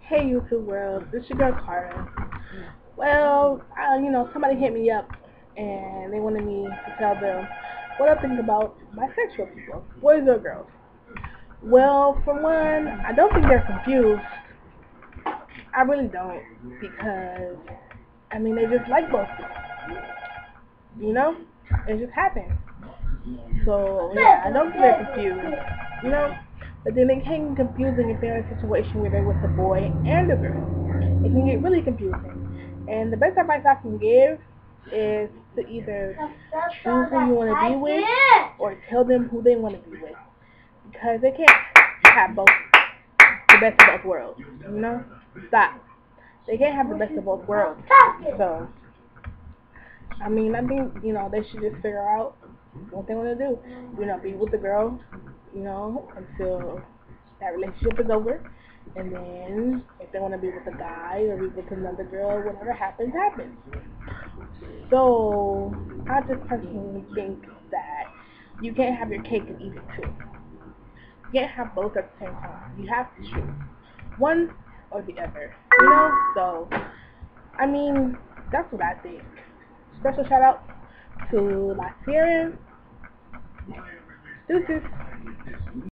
Hey YouTube world, this is your girl Karen. Well, somebody hit me up and they wanted me to tell them what I think about bisexual people, boys or girls. Well, for one, I don't think they're confused. I really don't, because they just like both. You know, it just happens. So yeah, I don't think they're confused. You know, but then it can get confusing if they're in a situation where they're with a boy and a girl. It can get really confusing. And the best advice I can give is to either choose who you want to be with or tell them who they want to be with. Because they can't have both, the best of both worlds. You know? Stop. They can't have the best of both worlds. So, I think, they should just figure out what they want to do. Be with the girl, until that relationship is over. And then, if they want to be with a guy or be with another girl, whatever happens, happens. So, I just personally think that you can't have your cake and eat it too. You can't have both at the same time. You have to choose one or the other. So, that's what I think. Special shout out to La Sierra. Deuces.